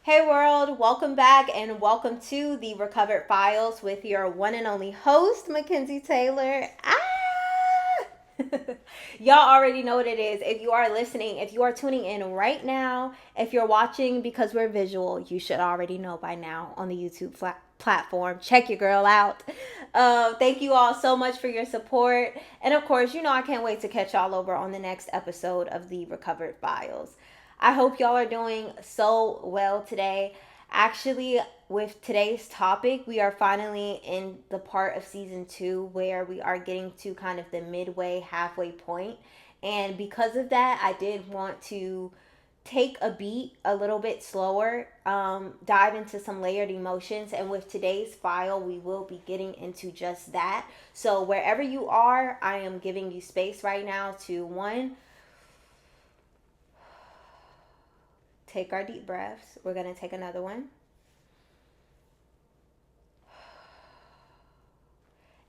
Hey world, welcome back and welcome to the Recovered Files with your one and only host, Mackenzie Taylor. Y'all already know what it is. If you are listening, if you are tuning in right now, if you're watching because we're visual, you should already know by now on the YouTube platform. Check your girl out. Thank you all so much for your support. And of course, I can't wait to catch y'all over on the next episode of the Recovered Files. I hope y'all are doing so well today. Actually, with today's topic, we are finally in the part of season 2 where we are getting to kind of the midway, halfway point. And because of that, I did want to take a beat a little bit slower, dive into some layered emotions. And with today's file, we will be getting into just that. So, wherever you are, I am giving you space right now to one, take our deep breaths. We're going to take another one.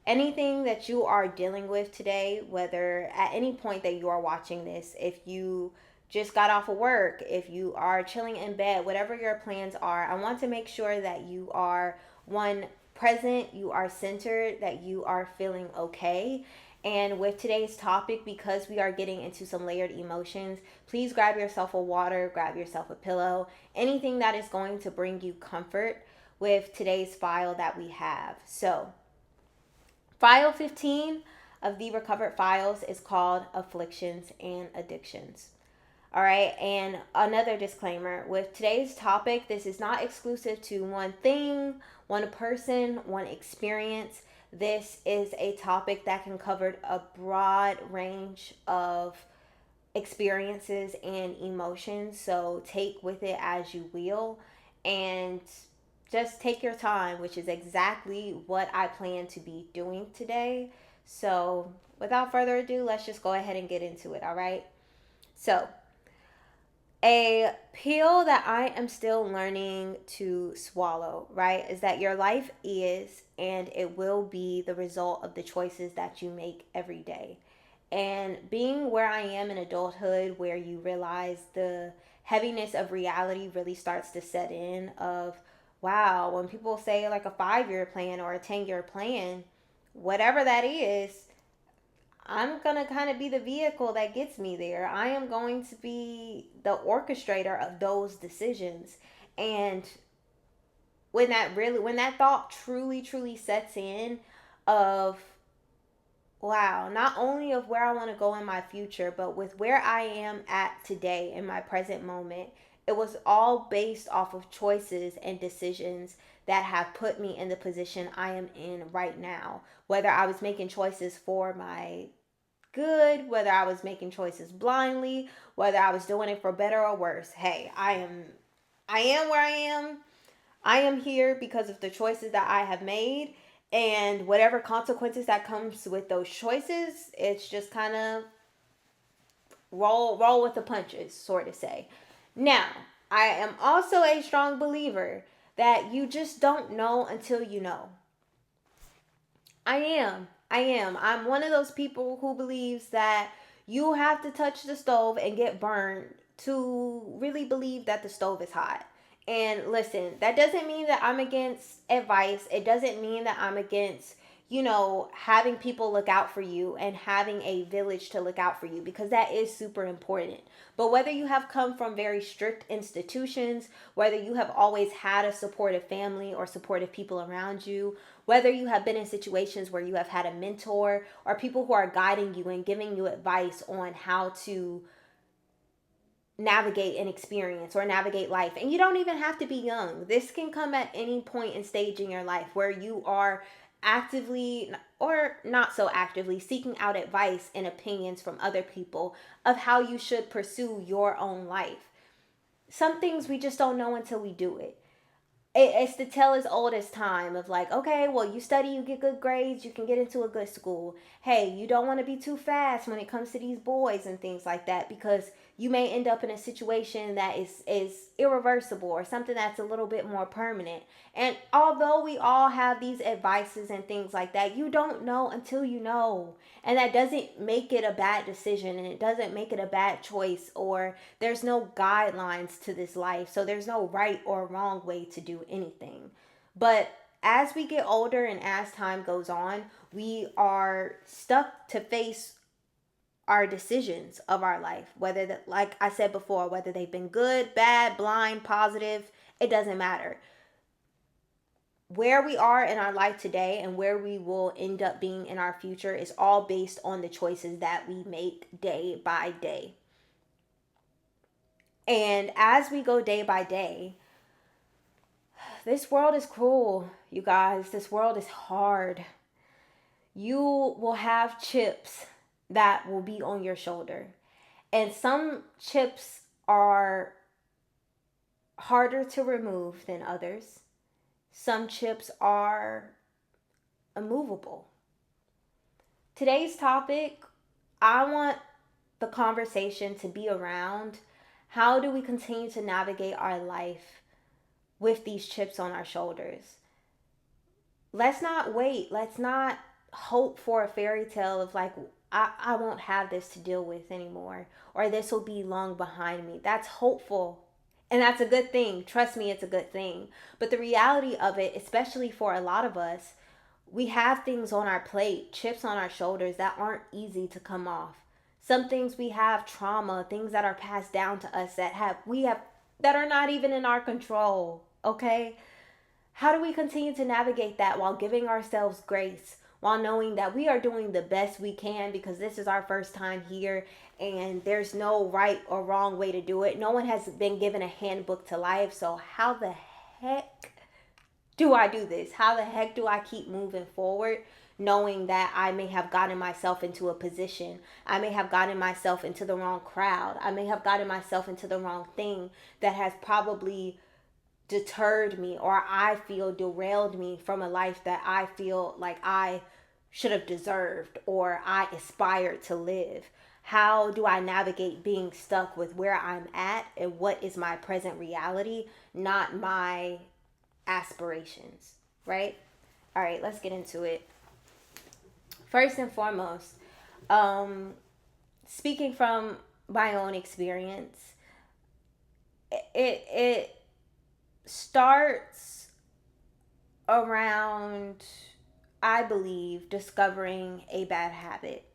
Anything that you are dealing with today, whether at any point that you are watching this, if you just got off of work, if you are chilling in bed, whatever your plans are, I want to make sure that you are one, present, you are centered, that you are feeling okay. And with today's topic, because we are getting into some layered emotions, please grab yourself a water, grab yourself a pillow, anything that is going to bring you comfort with today's file that we have. So, file 15 of the Recovered Files is called Afflictions and Addictions. All right, and another disclaimer with today's topic, this is not exclusive to one thing, one person, one experience. This is a topic that can cover a broad range of experiences and emotions. So take with it as you will, and just take your time, which is exactly what I plan to be doing today. So without further ado, let's just go ahead and get into it, all right? So, a pill that I am still learning to swallow, right, is that your life is and it will be the result of the choices that you make every day. And being where I am in adulthood, where you realize the heaviness of reality really starts to set in of, wow, when people say like a 5-year plan or a 10-year plan, whatever that is, I'm going to kind of be the vehicle that gets me there. I am going to be the orchestrator of those decisions. And when that thought truly sets in of, wow, not only of where I want to go in my future, but with where I am at today in my present moment, it was all based off of choices and decisions that have put me in the position I am in right now. Whether I was making choices for my good, whether I was making choices blindly, whether I was doing it for better or worse. Hey, I am where I am. I am here because of the choices that I have made, and whatever consequences that comes with those choices, it's just kind of roll with the punches, sort of say. Now, I am also a strong believer that you just don't know until you know. I am. I am. I'm one of those people who believes that you have to touch the stove and get burned to really believe that the stove is hot. And listen, that doesn't mean that I'm against advice. It doesn't mean that I'm against, having people look out for you and having a village to look out for you, because that is super important. But whether you have come from very strict institutions, whether you have always had a supportive family or supportive people around you, whether you have been in situations where you have had a mentor or people who are guiding you and giving you advice on how to navigate an experience or navigate life. And you don't even have to be young. This can come at any point and stage in your life where you are actively or not so actively seeking out advice and opinions from other people of how you should pursue your own life. Some things we just don't know until we do it. it's the tell as old as time of like, okay, well, you study, you get good grades, you can get into a good school. Hey, you don't want to be too fast when it comes to these boys and things like that, because you may end up in a situation that is irreversible, or something that's a little bit more permanent. And although we all have these advices and things like that, you don't know until you know. And that doesn't make it a bad decision, and it doesn't make it a bad choice, or there's no guidelines to this life. So there's no right or wrong way to do anything. But as we get older and as time goes on, we are stuck to face our decisions of our life, whether that, like I said before, whether they've been good, bad, blind, positive, it doesn't matter. Where we are in our life today and where we will end up being in our future is all based on the choices that we make day by day. And as we go day by day, this world is cruel, you guys. This world is hard. You will have chips that will be on your shoulder. And some chips are harder to remove than others. Some chips are immovable. Today's topic, I want the conversation to be around how do we continue to navigate our life with these chips on our shoulders. Let's not wait. Let's not hope for a fairy tale of like, I won't have this to deal with anymore, or this will be long behind me. That's hopeful. And that's a good thing. Trust me, it's a good thing. But the reality of it, especially for a lot of us, we have things on our plate, chips on our shoulders that aren't easy to come off. Some things we have trauma, things that are passed down to us that are not even in our control, okay? How do we continue to navigate that while giving ourselves grace, while knowing that we are doing the best we can, because this is our first time here and there's no right or wrong way to do it. No one has been given a handbook to life. So how the heck do I do this? How the heck do I keep moving forward, knowing that I may have gotten myself into a position? I may have gotten myself into the wrong crowd. I may have gotten myself into the wrong thing that has probably deterred me, or I feel derailed me from a life that I feel like I should have deserved or I aspired to live. How do I navigate being stuck with where I'm at and what is my present reality, not my aspirations, right? All right, let's get into it. First and foremost, speaking from my own experience, it starts around, I believe, discovering a bad habit,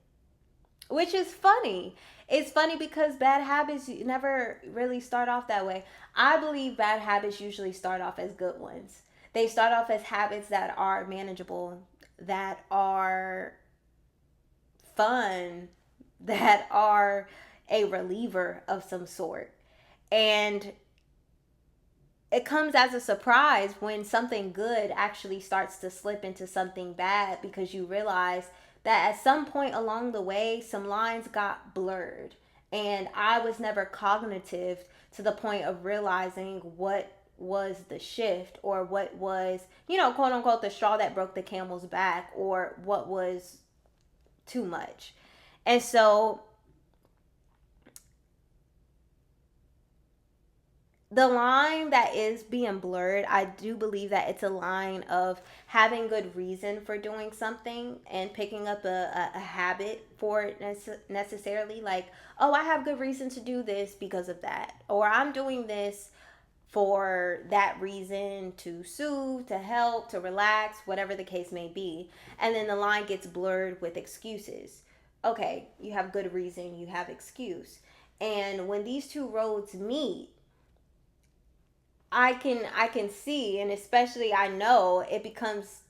which is funny. It's funny because bad habits never really start off that way. I believe bad habits usually start off as good ones. They start off as habits that are manageable, that are fun, that are a reliever of some sort. And it comes as a surprise when something good actually starts to slip into something bad, because you realize that at some point along the way, some lines got blurred. And I was never cognitive to the point of realizing what was the shift, or what was, quote unquote, the straw that broke the camel's back, or what was too much. And so the line that is being blurred, I do believe that it's a line of having good reason for doing something and picking up a habit for it necessarily. Like, oh, I have good reason to do this because of that. Or I'm doing this for that reason, to soothe, to help, to relax, whatever the case may be. And then the line gets blurred with excuses. Okay, you have good reason, you have excuse. And when these two roads meet, I can see, and especially I know it becomes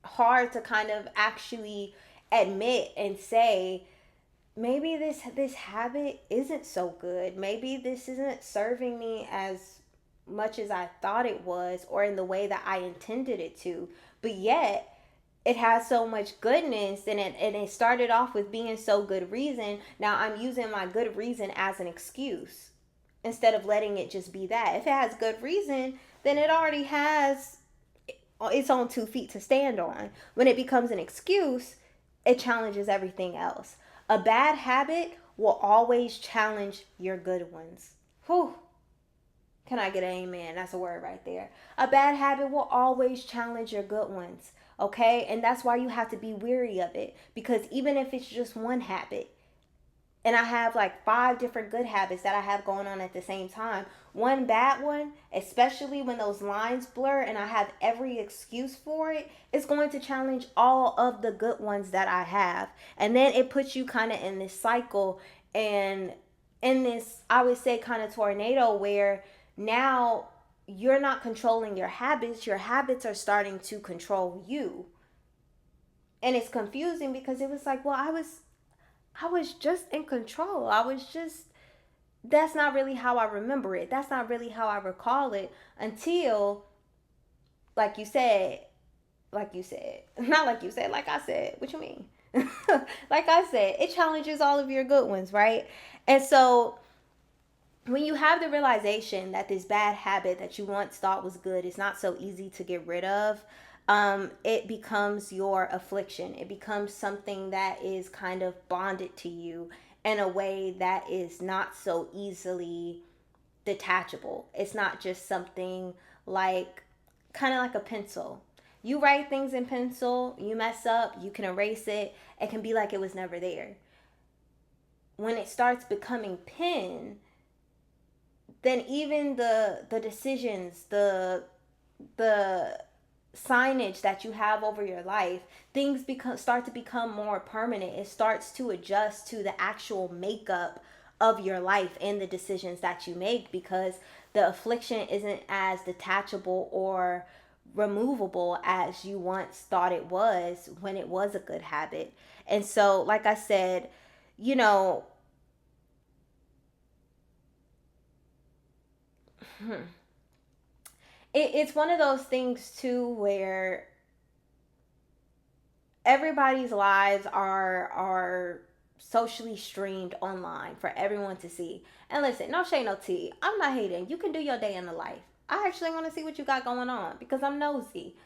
hard to kind of actually admit and say, maybe this habit isn't so good. Maybe this isn't serving me as much as I thought it was, or in the way that I intended it to. But yet it has so much goodness, and it started off with being so good reason. Now I'm using my good reason as an excuse, instead of letting it just be that. If it has good reason, then it already has its own 2 feet to stand on. When it becomes an excuse, it challenges everything else. A bad habit will always challenge your good ones. Whew. Can I get an amen? That's a word right there. A bad habit will always challenge your good ones. Okay? And that's why you have to be weary of it. Because even if it's just one habit, and I have like 5 different good habits that I have going on at the same time. One bad one, especially when those lines blur and I have every excuse for it, is going to challenge all of the good ones that I have. And then it puts you kind of in this cycle and in this, I would say, kind of tornado where now you're not controlling your habits are starting to control you. And it's confusing because it was like, well, I was just in control. I was just That's not really how I remember it. That's not really how I recall it until like you said, not like you said, like I said. What you mean? Like I said, it challenges all of your good ones, right? And so when you have the realization that this bad habit that you once thought was good is not so easy to get rid of, it becomes your affliction. It becomes something that is kind of bonded to you in a way that is not so easily detachable. It's not just something like kind of like a pencil. You write things in pencil, you mess up, you can erase it. It can be like it was never there. When it starts becoming pen, then even the decisions, the signage that you have over your life, things start to become more permanent. It starts to adjust to the actual makeup of your life and the decisions that you make, because the affliction isn't as detachable or removable as you once thought it was when it was a good habit. And so, like I said, you know, it's one of those things too where everybody's lives are socially streamed online for everyone to see. And listen, no shade, no tea. I'm not hating. You can do your day in the life. I actually want to see what you got going on because I'm nosy.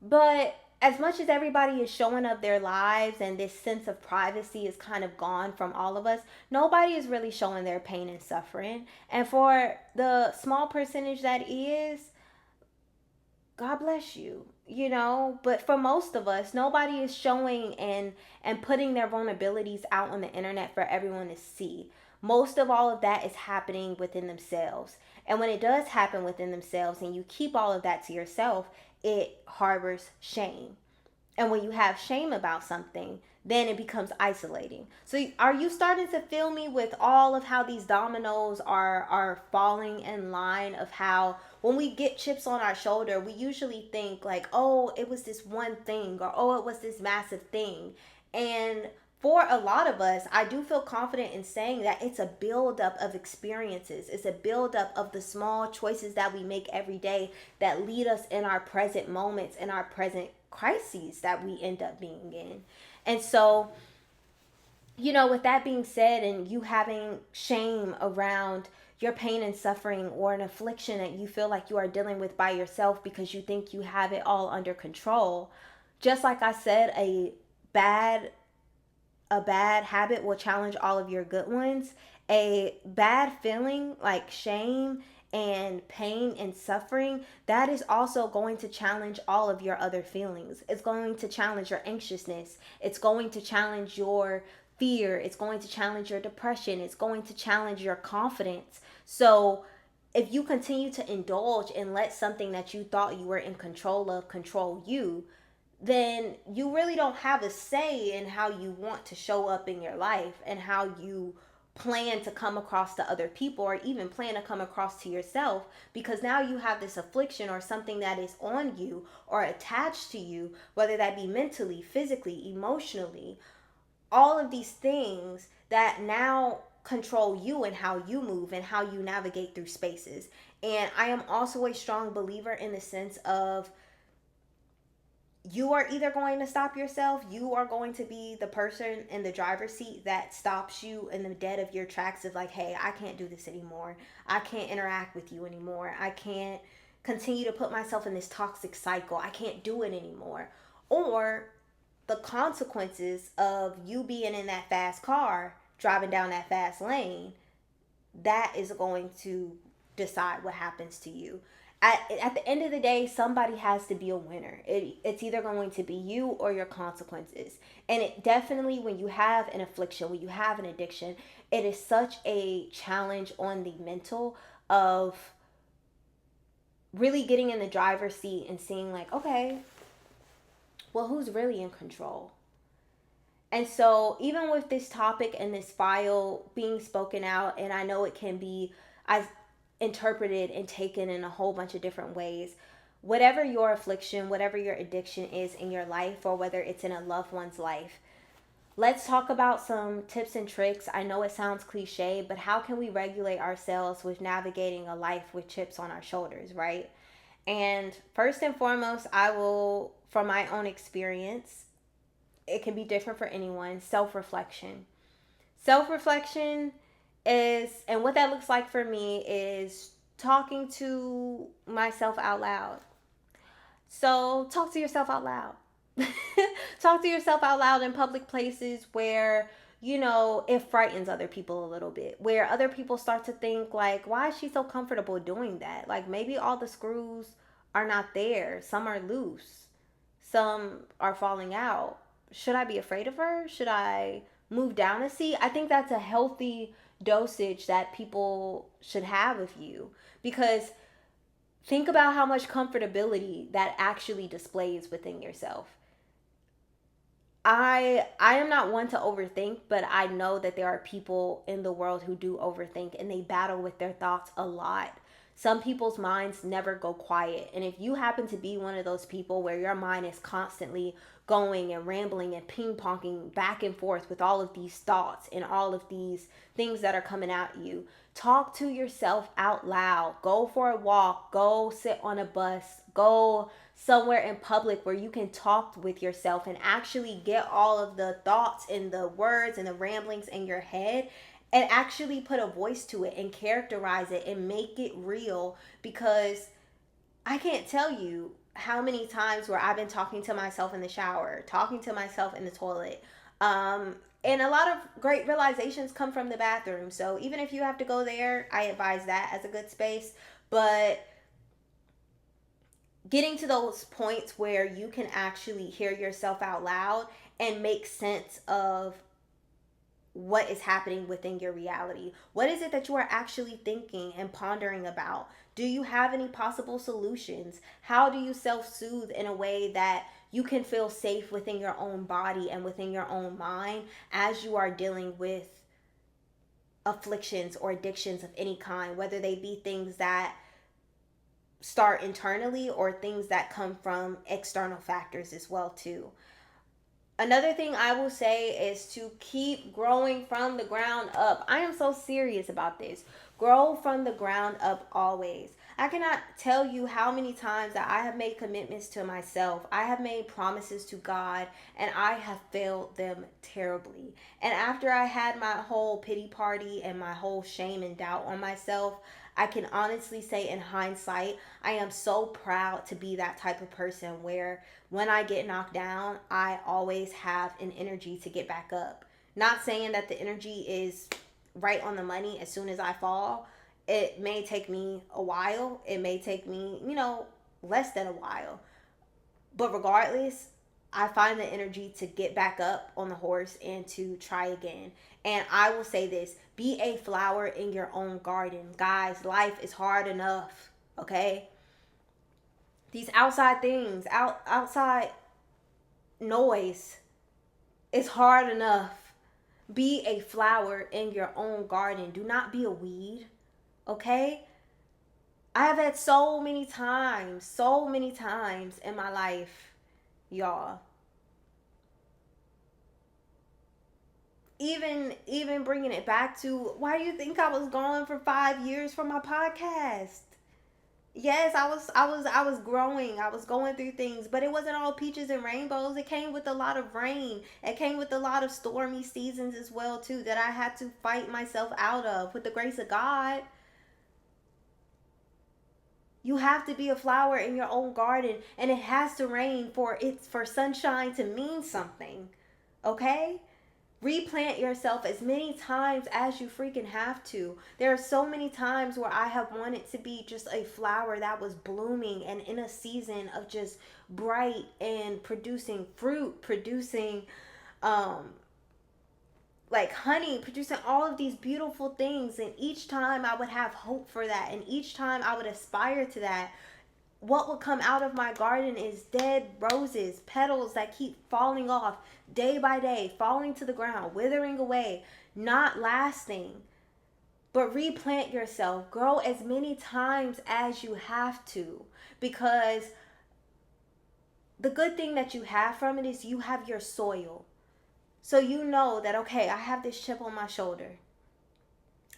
But as much as everybody is showing up their lives and this sense of privacy is kind of gone from all of us, nobody is really showing their pain and suffering. And for the small percentage that is, God bless you, but for most of us, nobody is showing and putting their vulnerabilities out on the internet for everyone to see. Most of all of that is happening within themselves. And when it does happen within themselves and you keep all of that to yourself, it harbors shame. And when you have shame about something, then it becomes isolating. So are you starting to feel me with all of how these dominoes are falling in line of how when we get chips on our shoulder, we usually think like, oh, it was this one thing, or oh, it was this massive thing. And for a lot of us, I do feel confident in saying that it's a buildup of experiences. It's a buildup of the small choices that we make every day that lead us in our present moments, in our present crises that we end up being in. And so, with that being said, and you having shame around your pain and suffering or an affliction that you feel like you are dealing with by yourself because you think you have it all under control, just like I said, bad a bad habit will challenge all of your good ones. A bad feeling like shame and pain and suffering, that is also going to challenge all of your other feelings. It's going to challenge your anxiousness. It's going to challenge your fear. It's going to challenge your depression. It's going to challenge your confidence. So, if you continue to indulge and let something that you thought you were in control of control you, then you really don't have a say in how you want to show up in your life and how you plan to come across to other people or even plan to come across to yourself, because now you have this affliction or something that is on you or attached to you, whether that be mentally, physically, emotionally, all of these things that now control you and how you move and how you navigate through spaces. And I am also a strong believer in the sense of you are either going to stop yourself, you are going to be the person in the driver's seat that stops you in the dead of your tracks of like, hey, I can't do this anymore. I can't interact with you anymore. I can't continue to put myself in this toxic cycle. I can't do it anymore. Or the consequences of you being in that fast car, driving down that fast lane, that is going to decide what happens to you. At the end of the day, somebody has to be a winner. It's either going to be you or your consequences. And it definitely, when you have an affliction, when you have an addiction, it is such a challenge on the mental of really getting in the driver's seat and seeing, like, okay, well, who's really in control? And so, even with this topic and this file being spoken out, and I know it can be as interpreted and taken in a whole bunch of different ways, whatever your affliction, whatever your addiction is in your life, or whether it's in a loved one's life, let's talk about some tips and tricks. I know it sounds cliche, but how can we regulate ourselves with navigating a life with chips on our shoulders, right? And first and foremost, I will, from my own experience, it can be different for anyone, self reflection. Self reflection is, and what that looks like for me is talking to myself out loud. So, talk to yourself out loud. Talk to yourself out loud in public places where, it frightens other people a little bit, where other people start to think, like, why is she so comfortable doing that? Like, maybe all the screws are not there, some are loose, some are falling out. Should I be afraid of her? Should I move down a seat? I think that's a healthy dosage that people should have with you, because think about how much comfortability that actually displays within yourself. I am not one to overthink, but I know that there are people in the world who do overthink and they battle with their thoughts a lot. Some people's minds never go quiet. And if you happen to be one of those people where your mind is constantly going and rambling and ping-ponging back and forth with all of these thoughts and all of these things that are coming at you, talk to yourself out loud. Go for a walk, go sit on a bus, go somewhere in public where you can talk with yourself and actually get all of the thoughts and the words and the ramblings in your head, and actually put a voice to it and characterize it and make it real. Because I can't tell you how many times where I've been talking to myself in the shower, talking to myself in the toilet. And a lot of great realizations come from the bathroom. So even if you have to go there, I advise that as a good space. But getting to those points where you can actually hear yourself out loud and make sense of what is happening within your reality. What is it that you are actually thinking and pondering about? Do you have any possible solutions? How do you self-soothe in a way that you can feel safe within your own body and within your own mind as you are dealing with afflictions or addictions of any kind, whether they be things that start internally or things that come from external factors as well too. Another thing I will say is to keep growing from the ground up. I am so serious about this. Grow from the ground up always. I cannot tell you how many times that I have made commitments to myself. I have made promises to God and I have failed them terribly. And after I had my whole pity party and my whole shame and doubt on myself, I can honestly say in hindsight, I am so proud to be that type of person where when I get knocked down, I always have an energy to get back up. Not saying that the energy is right on the money as soon as I fall. It may take me a while. It may take me, less than a while. But regardless, I find the energy to get back up on the horse and to try again. And I will say this, be a flower in your own garden. Guys, life is hard enough, okay? These outside things, outside noise is hard enough. Be a flower in your own garden. Do not be a weed, okay? I have had so many times in my life, y'all. Even bringing it back to, why do you think I was gone for 5 years from my podcast? Yes, I was growing. I was going through things, but it wasn't all peaches and rainbows. It came with a lot of rain. It came with a lot of stormy seasons as well too that I had to fight myself out of with the grace of God. You have to be a flower in your own garden, and it has to rain for sunshine to mean something. Okay? Replant yourself as many times as you freaking have to. There are so many times where I have wanted to be just a flower that was blooming and in a season of just bright and producing fruit, producing um like honey, producing all of these beautiful things. And each time I would have hope for that, and each time I would aspire to that. What would come out of my garden is dead roses, petals that keep falling off day by day, falling to the ground, withering away, not lasting. But replant yourself, grow as many times as you have to, because the good thing that you have from it is you have your soil. So you know that, okay, I have this chip on my shoulder.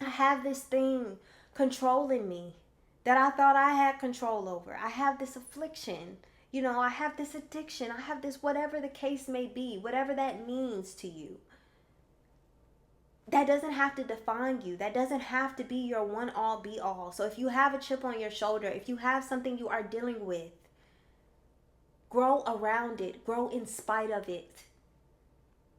I have this thing controlling me that I thought I had control over. I have this affliction. I have this addiction. I have this, whatever the case may be, whatever that means to you. That doesn't have to define you. That doesn't have to be your one all be all. So if you have a chip on your shoulder, if you have something you are dealing with, grow around it, grow in spite of it.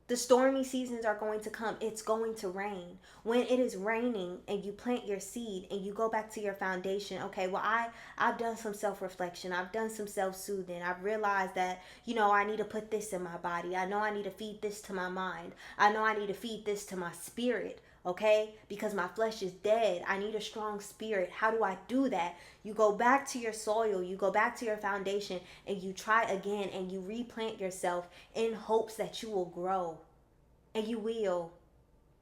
The stormy seasons are going to come. It's going to rain. When it is raining and you plant your seed and you go back to your foundation, okay, well, I've done some self-reflection. I've done some self-soothing. I've realized that, I need to put this in my body. I know I need to feed this to my mind. I know I need to feed this to my spirit, okay? Because my flesh is dead. I need a strong spirit. How do I do that? You go back to your soil, you go back to your foundation, and you try again, and you replant yourself in hopes that you will grow. And you will.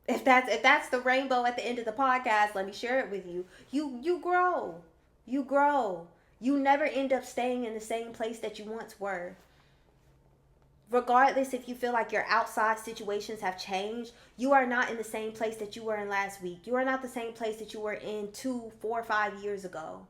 If that's the rainbow at the end of the podcast, let me share it with you. You grow. You grow. You never end up staying in the same place that you once were. Regardless if you feel like your outside situations have changed, you are not in the same place that you were in last week. You are not the same place that you were in 2, 4, 5 years ago.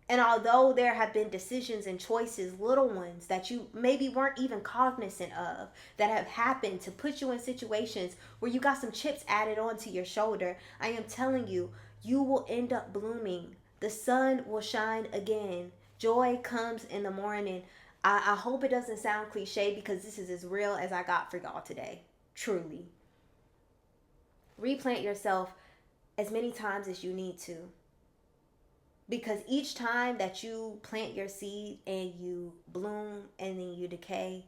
And although there have been decisions and choices, little ones, that you maybe weren't even cognizant of, that have happened to put you in situations where you got some chips added onto your shoulder, I am telling you, you will end up blooming. The sun will shine again. Joy comes in the morning. I hope it doesn't sound cliche, because this is as real as I got for y'all today. Truly. Replant yourself as many times as you need to. Because each time that you plant your seed and you bloom and then you decay,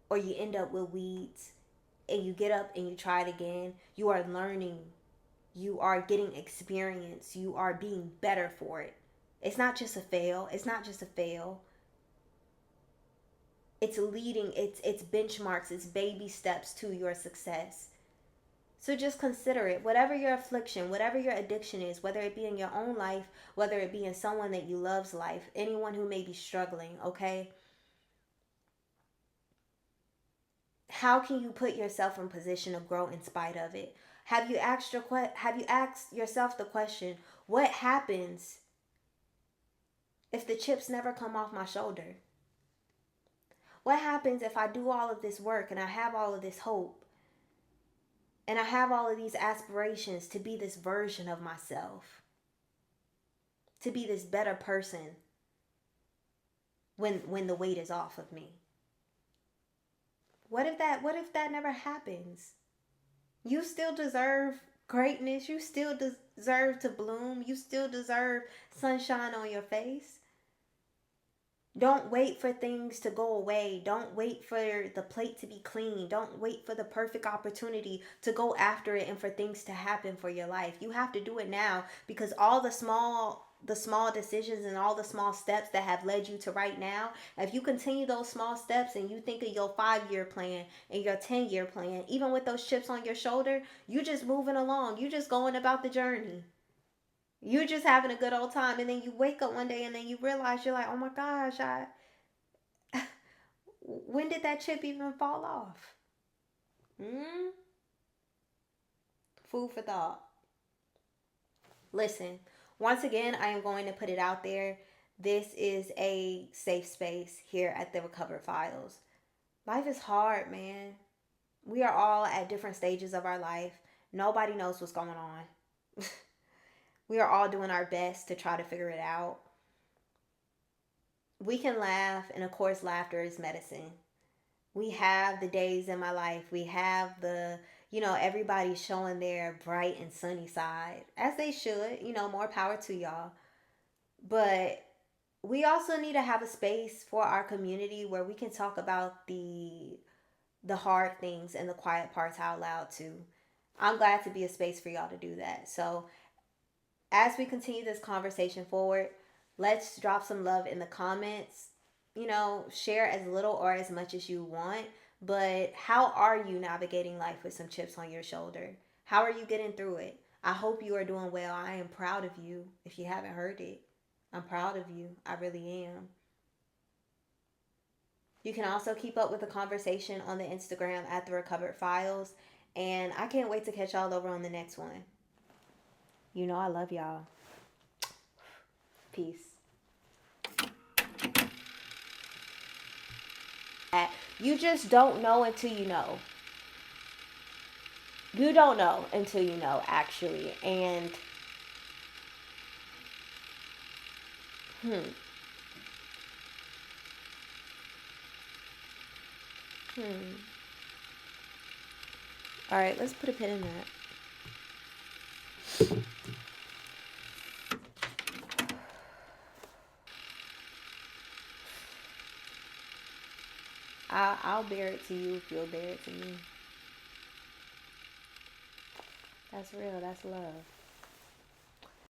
or you end up with weeds and you get up and you try it again, you are learning. You are getting experience. You are being better for it. It's not just a fail. It's not just a fail. It's leading, it's benchmarks, it's baby steps to your success. So just consider it. Whatever your affliction, whatever your addiction is, whether it be in your own life, whether it be in someone that you love's life, anyone who may be struggling, okay? How can you put yourself in position to grow in spite of it? Have you asked yourself the question, what happens if the chips never come off my shoulder? What happens if I do all of this work and I have all of this hope and I have all of these aspirations to be this version of myself, to be this better person when the weight is off of me? What if that never happens? You still deserve greatness. You still deserve to bloom. You still deserve sunshine on your face. Don't wait for things to go away. Don't wait for the plate to be clean. Don't wait for the perfect opportunity to go after it and for things to happen for your life. You have to do it now, because all the small decisions and all the small steps that have led you to right now, if you continue those small steps and you think of your 5-year plan and your 10-year plan, even with those chips on your shoulder, you just moving along. You just going about the journey. You're just having a good old time, and then you wake up one day and then you realize, you're like, oh my gosh, when did that chip even fall off? Food for thought. Listen, once again, I am going to put it out there. This is a safe space here at the Recovered Files. Life is hard, man. We are all at different stages of our life. Nobody knows what's going on. We are all doing our best to try to figure it out. We can laugh, and of course, laughter is medicine. We have the days in my life. We have everybody showing their bright and sunny side, as they should. More power to y'all. But we also need to have a space for our community where we can talk about the hard things and the quiet parts out loud too. I'm glad to be a space for y'all to do that. So as we continue this conversation forward, let's drop some love in the comments. Share as little or as much as you want. But how are you navigating life with some chips on your shoulder? How are you getting through it? I hope you are doing well. I am proud of you if you haven't heard it. I'm proud of you. I really am. You can also keep up with the conversation on the Instagram at the Recovered Files. And I can't wait to catch y'all over on the next one. I love y'all. Peace. You just don't know until you know. You don't know until you know, actually. And, hmm, hmm. All right, let's put a pin in that. I'll bear it to you if you'll bear it to me. That's real. That's love.